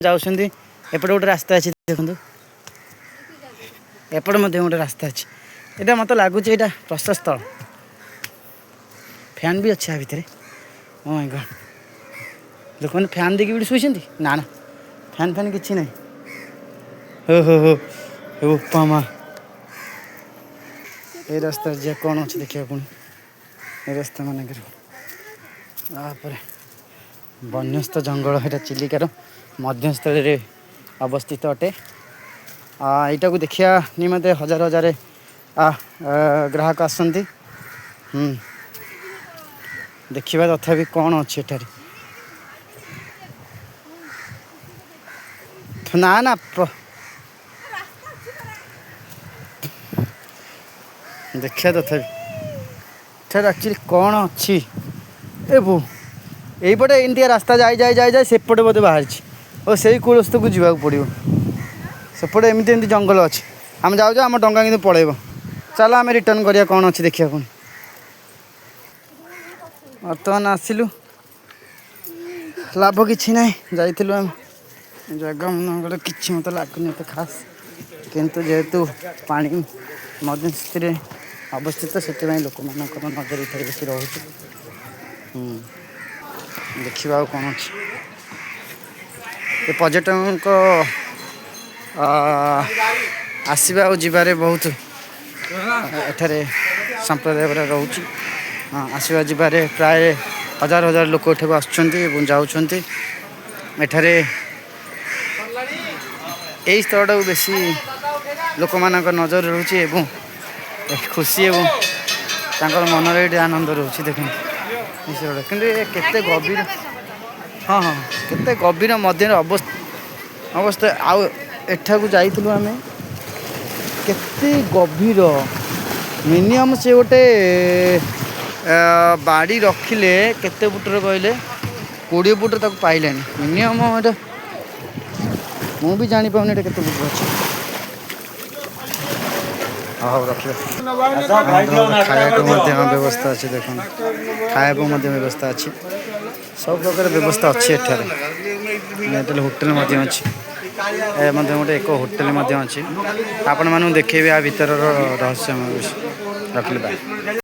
जाऊँगी एपटे गोटे रास्ता अच्छी देखो एपटे गोटे रास्ता अच्छी यहाँ मत लगुच यहाँ प्रसाद स्थल फैन भी अच्छे भितर ओ माय गॉड लोक मैंने फैन देखिए भी शुई ना ना फैन फैन किसी ना हो हो हो उपमा ये रास्ता जे कौन अच्छे देखिए पुणी ये रास्ता मानक वन्यस्थ जंगल यहाँ चिलिकार मध्यस्थल अवस्थित अटे यहाँ को देखा निमंते हजार हजार ग्राहक आसती देखा तथापि कौन अच्छे एठार ना ना देखा तथापि एठार एक्चुअली कौन अच्छी ए बो यहीपटे एमती रास्ता जाए जाए जाए जाए सेपटे बोधे बाहर और से कूलस्थ को जावाक पड़ो सेपटे एमती एमती जंगल अच्छे आम जाऊ आम डंगा कि पलैब चल आम रिटर्न करिया कौन अच्छी देखिया पुणी बर्तमान आसिलु लाभ किसी ना जाइलु आम जगह मन कि मत लगुनि एत खास किंतु जेहेतु पानी मध्यस्थित अवस्थित से लोक मान नजर इधर बेस रोचे देखा कौन अच्छे पर्यटन को आसवा और जीवारे बहुत एठारे संप्रदाय रोचे आसवा जीवारे प्राय हजार हजार लोक एठाक आसुँच एठारे यही स्थल टाक बेसी लोक मान नजर रोचे खुशी और मनर ये आनंद रोचे देख कि गभीर हाँ हाँ केते गभीर मध्य अवस्था आउ एठाकू जाइलु आम केते गभीर मिनिमम से गोटे बाड़ी रखिले केते फुटर कहले 20 फुट तक पाइलानी मिनिमम एटा मु भी जानी पाऊनी एटा केते फुट अछि हाँ रखिए खाया व्यवस्था अच्छी देख खाया व्यवस्था अच्छी सब प्रकार व्यवस्था अच्छी एठार होटेल अच्छी गोटे एक होटेल अच्छी आपण मानू देखेबी आ भीतर रहस्य रखिले।